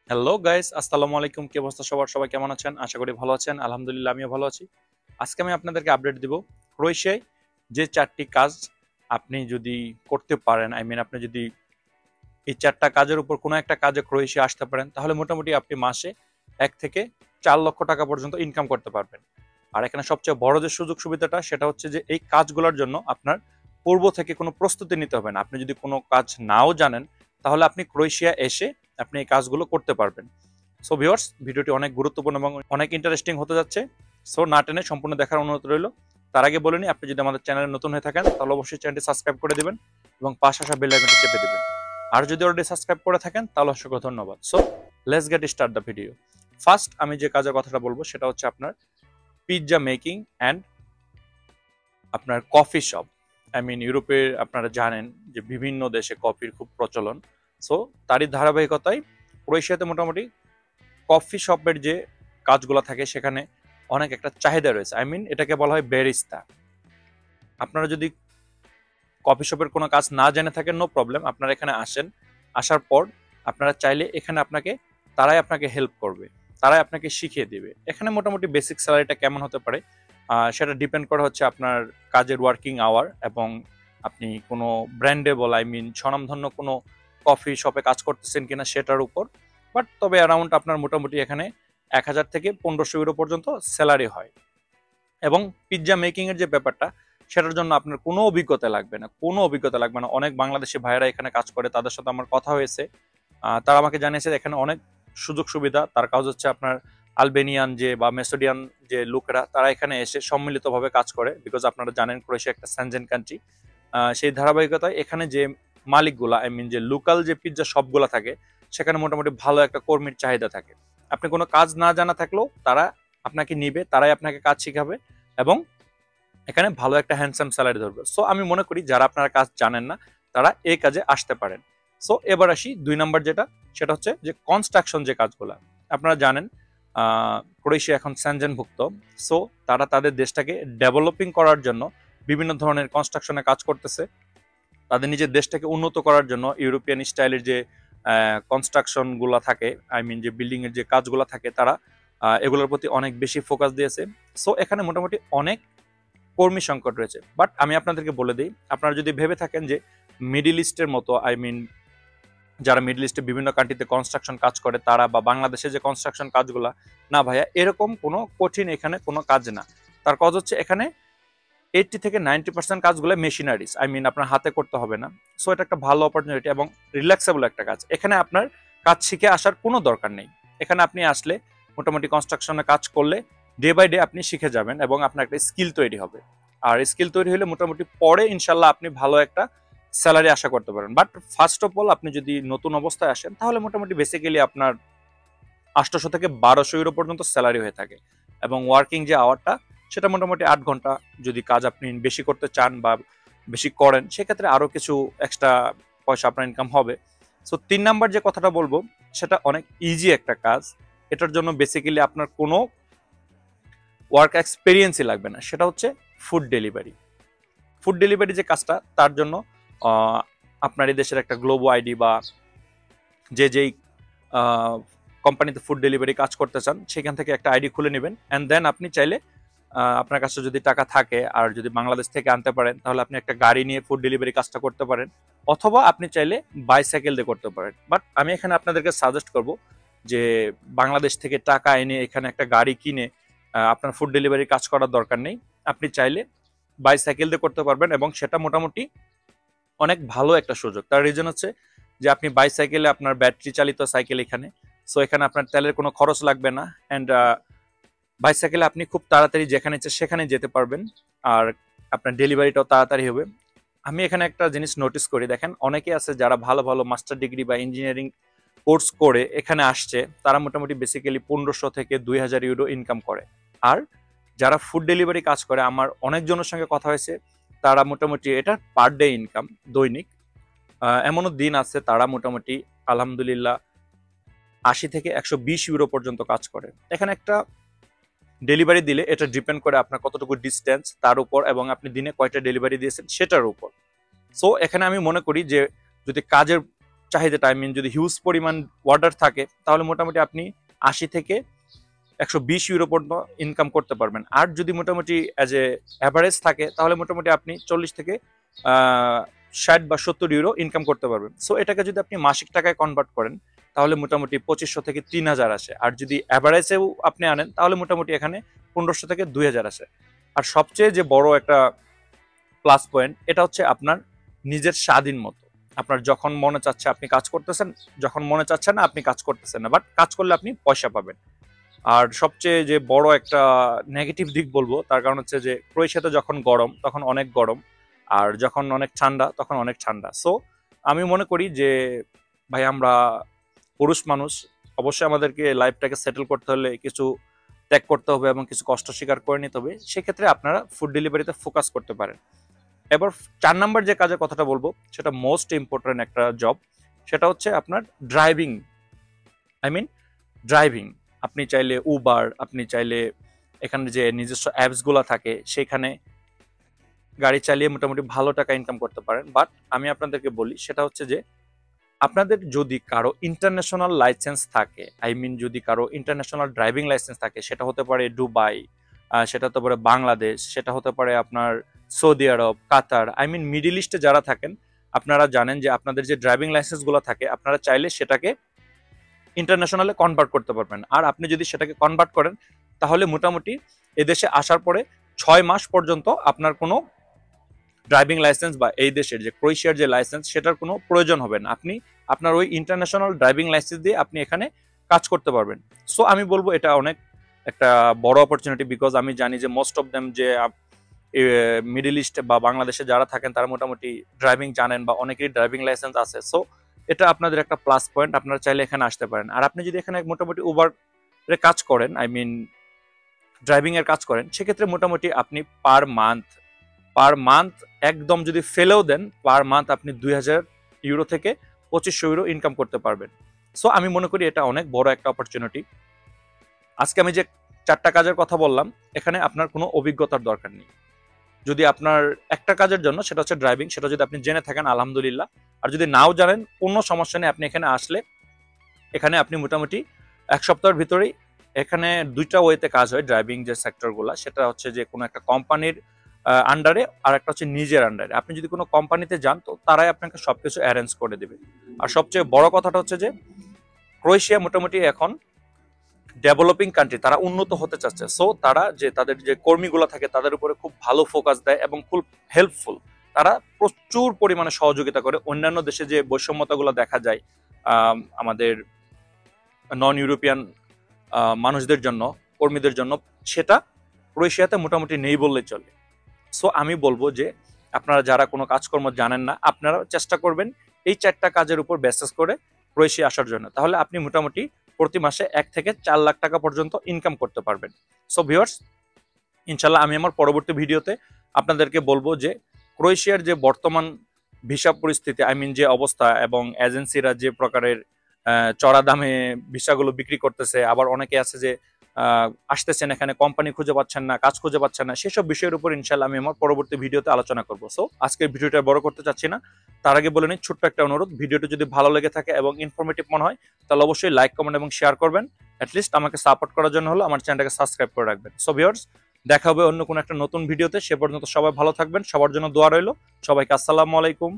Hello guys, আসসালামু আলাইকুম। কি অবস্থা সবার? সবাই কেমন আছেন? আশা করি ভালো আছেন। আলহামদুলিল্লাহ আমিও ভালো আছি। আজকে আমি আপনাদেরকে আপডেট দিব ক্রোয়েশিয়ায় যে ৪টি কাজ আপনি যদি করতে পারেন, আপনি যদি এই ৪টা কাজের উপর কোনো একটা কাজে ক্রোয়েশিয়া আসতে পারেন, তাহলে মোটামুটি আপনি মাসে ১ থেকে ৪ লক্ষ টাকা পর্যন্ত ইনকাম করতে পারবেন। আর এখানে সবচেয়ে বড় যে সুযোগ সুবিধাটা সেটা হচ্ছে যে এই কাজগুলোর জন্য আপনার পূর্ব থেকে কোনো প্রস্তুতি নিতে হবে না। আপনি যদি কোনো কাজ নাও জানেন, তাহলে আপনি ক্রোয়েশিয়া এসে আপনি এই কাজগুলো করতে পারবেন। সো ভিউয়ার্স, ভিডিওটি অনেক গুরুত্বপূর্ণ এবং অনেক ইন্টারেস্টিং হতে যাচ্ছে। সো না টেনে সম্পূর্ণ দেখার অনুরোধ রইল। তার আগে বলে নিই, আপনি যদি আমাদের চ্যানেলে নতুন হয়ে থাকেন তাহলে অবশ্যই চ্যানেলটি সাবস্ক্রাইব করে দিবেন এবং পাশে আসা বেল আইকনটি চেপে দিবেন। আর যদি অলরেডি সাবস্ক্রাইব করে থাকেন তাহলে অসংখ্য ধন্যবাদ। So let's get start the video. First আমি যে কাজের কথাটা বলবো সেটা হচ্ছে আপনার পিৎজা মেকিং অ্যান্ড আপনার কফি শপ। ইউরোপে আপনারা জানেন যে বিভিন্ন দেশে কফির খুব প্রচলন। সো তারই ধারাবাহিকতায় ক্রোয়েশিয়াতে মোটামুটি কফি শপের যে কাজগুলো থাকে সেখানে অনেক একটা চাহিদা রয়েছে। এটাকে বলা হয় বেরিস্তা। আপনারা যদি কফি শপের কোনো কাজ না জেনে থাকেন, নো প্রবলেম, আপনারা এখানে আসেন। আসার পর আপনারা চাইলে এখানে তারাই আপনাকে হেল্প করবে, তারাই আপনাকে শিখিয়ে দিবে। এখানে মোটামুটি বেসিক স্যালারিটা কেমন হতে পারে সেটা ডিপেন্ড করে হচ্ছে আপনার কাজের ওয়ার্কিং আওয়ার এবং আপনি কোনো ব্র্যান্ডেবল স্বনামধন্য কোনো কফি শপে কাজ করতেছেন কিনা সেটার উপর। বাট তবে অ্যারাউন্ড আপনার মোটামুটি এখানে ১,০০০ থেকে ১৫০০ ইউরো পর্যন্ত স্যালারি হয়। এবং পিৎজা মেকিং এর যে ব্যাপারটা, সেটার জন্য আপনার কোনো অভিজ্ঞতা লাগবে না, কোনো অভিজ্ঞতা লাগবে না। অনেক বাংলাদেশি ভাইয়েরা এখানে কাজ করে, তাদের সাথে আমার কথা হয়েছে। তারা আমাকে জানিয়েছে এখানে অনেক সুযোগ সুবিধা। তার কাজ হচ্ছে আপনার আলবেনিয়ান যে বা মেসোডিয়ান যে লোকেরা তারা এখানে এসে সম্মিলিতভাবে কাজ করে, বিকজ আপনারা জানেন ক্রোয়েশিয়া একটা সেনজেন কান্ট্রি। সেই ধারাবাহিকতায় এখানে যে মালিকগুলা, যে লোকাল যে পিৎজা শপগুলা থাকে, সেখানে মোটামুটি ভালো একটা কর্মীর চাহিদা থাকে। আপনি কোনো কাজ না জানা থাকলেও তারা আপনাকে নিবে, তারাই আপনাকে কাজ শিখাবে এবং এখানে ভালো একটা হ্যান্ডসাম স্যালারি ধরবে। সো আমি মনে করি যারা আপনারা কাজ জানেন না তারা এই কাজে আসতে পারেন। সো এবার আসি ২ নম্বর যেটা, সেটা হচ্ছে যে কনস্ট্রাকশন যে কাজগুলো। আপনারা জানেন ক্রোয়েশিয়া এখন স্যানজেনভুক্ত। সো তারা তাদের দেশটাকে ডেভেলপিং করার জন্য বিভিন্ন ধরনের কনস্ট্রাকশনে কাজ করতেছে। তাদের নিজের দেশটাকে উন্নত করার জন্য ইউরোপিয়ান স্টাইলের যে কনস্ট্রাকশন গুলা থাকে, যে বিল্ডিং এর যে কাজগুলো থাকে, তারা এগুলোর প্রতি অনেক বেশি ফোকাস দিয়েছে। সো এখানে মোটামুটি অনেক কর্মী সংকট রয়েছে। বাট আমি আপনাদেরকে বলে দিই, আপনারা যদি ভেবে থাকেন যে মিডিল ইস্টের মতো, যারা মিডল ইস্টে বিভিন্ন কান্ট্রিতে কনস্ট্রাকশন কাজ করে তারা, বা বাংলাদেশে যে কনস্ট্রাকশন কাজগুলা, না ভাইয়া, এরকম কোনো কঠিন এখানে কোনো কাজ না। তার কাজ হচ্ছে এখানে 80 থেকে 90% কাজগুলো মেশিনারিজ, আপনার হাতে করতে হবে না। সো এটা একটা ভালো অপরচুনিটি এবং রিল্যাক্সেবল একটা কাজ। এখানে আপনার কাজ শিখে আসার কোনো দরকার নেই। এখানে আপনি আসলে মোটামুটি কনস্ট্রাকশনে কাজ করলে ডে বাই ডে আপনি শিখে যাবেন এবং আপনার একটা স্কিল তৈরি হবে। আর স্কিল তৈরি হলে মোটামুটি পরে ইনশাল্লাহ আপনি ভালো একটা স্যালারি আশা করতে পারেন। বাট ফার্স্ট অফ অল আপনি যদি নতুন অবস্থায় আসেন তাহলে মোটামুটি বেসিক্যালি আপনার ৮০০ থেকে ১২০০ ইউরো পর্যন্ত স্যালারি হয়ে থাকে এবং ওয়ার্কিং যে আওয়ারটা সেটা মোটামুটি ৮ ঘন্টা। যদি কাজ আপনি বেশি করতে চান বা বেশি করেন সেক্ষেত্রে আরও কিছু এক্সট্রা পয়সা আপনার ইনকাম হবে। সো ৩ নাম্বার যে কথাটা বলবো সেটা অনেক ইজি একটা কাজ। এটার জন্য বেসিক্যালি আপনার কোনো ওয়ার্ক এক্সপিরিয়েন্সই লাগবে না, সেটা হচ্ছে ফুড ডেলিভারি। ফুড ডেলিভারি যে কাজটা, তার জন্য আপনার এই দেশের একটা গ্লোবো আইডি বা যেই কোম্পানিতে ফুড ডেলিভারি কাজ করতে চান সেখান থেকে একটা আইডি খুলে নেবেন। অ্যান্ড দেন আপনি চাইলে আপনার কাছে যদি টাকা থাকে আর যদি বাংলাদেশ থেকে আনতে পারেন তাহলে আপনি একটা গাড়ি নিয়ে ফুড ডেলিভারি কাজটা করতে পারেন, অথবা আপনি চাইলে বাইসাইকেল দিয়ে করতে পারেন। বাট আমি এখানে আপনাদেরকে সাজেস্ট করব যে বাংলাদেশ থেকে টাকা এনে এখানে একটা গাড়ি কিনে আপনার ফুড ডেলিভারি কাজ করার দরকার নেই। আপনি চাইলে বাইসাইকেল দিয়ে করতে পারবেন এবং সেটা মোটামুটি অনেক ভালো একটা সুযোগ। তার রিজন হচ্ছে যে আপনি বাইসাইকেলে, আপনার ব্যাটারি চালিত সাইকেল এখানে, সো এখানে আপনার তেলের কোনো খরচ লাগবে না। অ্যান্ড বাইসাইকেলে আপনি খুব তাড়াতাড়ি যেখানে ইচ্ছে সেখানে যেতে পারবেন আর আপনার ডেলিভারিটাও তাড়াতাড়ি হবে। আমি এখানে একটা জিনিস নোটিস করি, দেখেন অনেকে আছে যারা ভালো ভালো মাস্টার ডিগ্রি বা ইঞ্জিনিয়ারিং কোর্স করে এখানে আসছে, তারা মোটামুটি বেসিক্যালি ১৫০০ থেকে ২,০০০ ইউরো ইনকাম করে। আর যারা ফুড ডেলিভারি কাজ করে, আমার অনেকজনের সঙ্গে কথা হয়েছে, তারা মোটামুটি এটা পার ডে ইনকাম, দৈনিক। এমনও দিন আছে তারা মোটামুটি আলহামদুলিল্লাহ ৮০ থেকে ১২০ ইউরো পর্যন্ত কাজ করে। এখানে একটা ডেলিভারি দিলে এটা ডিপেন্ড করে আপনার কতটুকু ডিস্টেন্স তার উপর এবং আপনি দিনে কয়টা ডেলিভারি দিয়েছেন সেটার উপর। সো এখানে আমি মনে করি যে যদি কাজের চাহিদাটা আই মিন যদি হিউজ পরিমাণ অর্ডার থাকে তাহলে মোটামুটি আপনি 80 থেকে 120 ইউরো পর্যন্ত ইনকাম করতে পারবেন। আর যদি মোটামুটি অ্যাজ এ অ্যাভারেজ থাকে তাহলে মোটামুটি আপনি 40 থেকে 60 বা 70 ইউরো ইনকাম করতে পারবেন। সো এটাকে যদি আপনি মাসিক টাকায় কনভার্ট করেন তাহলে মোটামুটি 2500 থেকে 3000 আসে। আর যদি অ্যাভারেজেও আপনি আনেন তাহলে মোটামুটি এখানে 1500 থেকে 2000 আসে। আর সবচেয়ে যে বড় একটা প্লাস পয়েন্ট এটা হচ্ছে আপনার নিজের স্বাধীন মতো। আপনার যখন মনে চাচ্ছে আপনি কাজ করতেছেন, যখন মনে চাচ্ছে না আপনি কাজ করতেছেন না, বাট কাজ করলে আপনি পয়সা পাবেন। আর সবচেয়ে যে বড় একটা নেগেটিভ দিক বলবো তার কারণ হচ্ছে যে ক্রোয়েশিয়াতে যখন গরম তখন অনেক গরম, আর যখন অনেক ঠান্ডা তখন অনেক ঠান্ডা। সো আমি মনে করি যে ভাই আমরা পুরুষ মানুষ, অবশ্যই আমাদেরকে লাইফটাকে সেটেল করতে হলে কিছু ত্যাগ করতে হবে এবং কিছু কষ্ট স্বীকার করে নিতে হবে। সেক্ষেত্রে আপনারা ফুড ডেলিভারিতে ফোকাস করতে পারেন। এবার 4 নাম্বার যে কাজের কথাটা বলবো সেটা মোস্ট ইম্পর্টেন্ট একটা জব, সেটা হচ্ছে আপনার ড্রাইভিং। I mean driving. আপনি চাইলে উবার, আপনি চাইলে এখানে যে নিজস্ব অ্যাপসগুলো থাকে সেখানে গাড়ি চালিয়ে মোটামুটি ভালো টাকা ইনকাম করতে পারেন। বাট আমি আপনাদেরকে বলি সেটা হচ্ছে যে আপনাদের যদি কারো ইন্টারন্যাশনাল লাইসেন্স থাকে, আই মিন যদি কারো ইন্টারন্যাশনাল ড্রাইভিং লাইসেন্স থাকে, সেটা হতে পারে দুবাই, সেটা হতে পারে বাংলাদেশ, সেটা হতে পারে আপনার সৌদি আরব, কাতার, আই মিন মিডিল ইস্টে যারা থাকেন আপনারা জানেন যে আপনাদের যে ড্রাইভিং লাইসেন্সগুলো থাকে আপনারা চাইলে সেটাকে ইন্টারন্যাশনালে কনভার্ট করতে পারবেন। আর আপনি যদি সেটাকে কনভার্ট করেন তাহলে মোটামুটি এদেশে আসার পরে 6 মাস পর্যন্ত আপনার কোনো ড্রাইভিং লাইসেন্স বা এই দেশের যে ক্রোয়েশিয়ার যে লাইসেন্স সেটার কোনো প্রয়োজন হবে না। আপনি আপনার ওই ইন্টারন্যাশনাল ড্রাইভিং লাইসেন্স দিয়ে আপনি এখানে কাজ করতে পারবেন। সো আমি বলবো এটা অনেক একটা বড় অপরচুনিটি, বিকজ আমি জানি যে মোস্ট অফ দেম যে মিডল ইস্ট বা বাংলাদেশে যারা থাকেন তারা মোটামুটি ড্রাইভিং জানেন বা অনেকেরই ড্রাইভিং লাইসেন্স আছে। সো এটা আপনাদের একটা প্লাস পয়েন্ট, আপনারা চাইলে এখানে আসতে পারেন। আর আপনি যদি এখানে মোটামুটি উবারে কাজ করেন, আই মিন ড্রাইভিং এর কাজ করেন, সেক্ষেত্রে মোটামুটি আপনি পার মান্থ একদম যদি ফেলেও দেন পার মান্থ আপনি 2000 ইউরো থেকে 2500 ইউরো ইনকাম করতে পারবেন। সো আমি মনে করি এটা অনেক বড় একটা অপরচুনিটি। আজকে আমি যে 4টা কাজের কথা বললাম এখানে আপনার কোনো অভিজ্ঞতার দরকার নেই। যদি আপনার একটা কাজের জন্য সেটা হচ্ছে ড্রাইভিং, সেটা যদি আপনি জেনে থাকেন আলহামদুলিল্লাহ। আর যদি নাও জানেন কোনো সমস্যা নেই, আপনি এখানে আসলে এখানে আপনি মোটামুটি 1 সপ্তাহের ভিতরেই এখানে 2টা ওয়েতে কাজ হয় ড্রাইভিং যে সেক্টরগুলো, সেটা হচ্ছে যে কোনো একটা কোম্পানির আন্ডারে আর একটা হচ্ছে নিজের আন্ডারে। আপনি যদি কোনো কোম্পানিতে যান তো তারাই আপনাকে সবকিছু অ্যারেঞ্জ করে দেবে। আর সবচেয়ে বড় কথাটা হচ্ছে যে ক্রোয়েশিয়া মোটামুটি এখন ডেভেলপিং কান্ট্রি, তারা উন্নত হতে চাচ্ছে। সো তারা যে তাদের যে কর্মীগুলো থাকে তাদের উপরে খুব ভালো ফোকাস দেয় এবং খুব হেল্পফুল। তারা প্রচুর পরিমাণে সহযোগিতা করে। অন্যান্য দেশে যে বৈষম্যতাগুলো দেখা যায় আমাদের নন ইউরোপিয়ান মানুষদের জন্য, কর্মীদের জন্য, সেটা ক্রোয়েশিয়াতে মোটামুটি নেই বললে চলে। সো আমি বলবো যে আপনারা যারা কোনো কাজকর্ম জানেন না আপনারা চেষ্টা করবেন এই 4টা কাজের উপর বেসিস করে ক্রোয়েশিয়া আসার জন্য, তাহলে আপনি মোটামুটি প্রতি মাসে 1 থেকে 4 লাখ টাকা পর্যন্ত ইনকাম করতে পারবেন। সো ভিউয়ার্স, ইনশাল্লাহ আমি আমার পরবর্তী ভিডিওতে আপনাদেরকে বলবো যে ক্রোয়েশিয়ার যে বর্তমান ভিসা পরিস্থিতি, আই মিন যে অবস্থা, এবং এজেন্সিরা যে প্রকারের চড়া দামে ভিসাগুলো বিক্রি করতেছে, আবার অনেকে আছে যে আসতেছেন এখানে কোম্পানি খুঁজে পাচ্ছেন না, কাজ খুঁজে পাচ্ছেন না, সেসব বিষয়ের উপর ইনশাল্লাহ আমি আমার পরবর্তী ভিডিওতে আলোচনা করবো। সো আজকের ভিডিওটা বড় করতে চাচ্ছি না, তার আগে বলে নিই ছোট্ট একটা অনুরোধ, ভিডিওটি যদি ভালো লেগে থাকে এবং ইনফরমেটিভ মনে হয় তাহলে অবশ্যই লাইক, কমেন্ট এবং শেয়ার করবেন। অ্যাটলিস্ট আমাকে সাপোর্ট করার জন্য হলো আমার চ্যানেলটাকে সাবস্ক্রাইব করে রাখবেন। সো ভিউয়ার্স, দেখা হবে অন্য কোনো একটা নতুন ভিডিওতে। সে পর্যন্ত সবাই ভালো থাকবেন, সবার জন্য দোয়া রইল। সবাইকে আসসালামু আলাইকুম।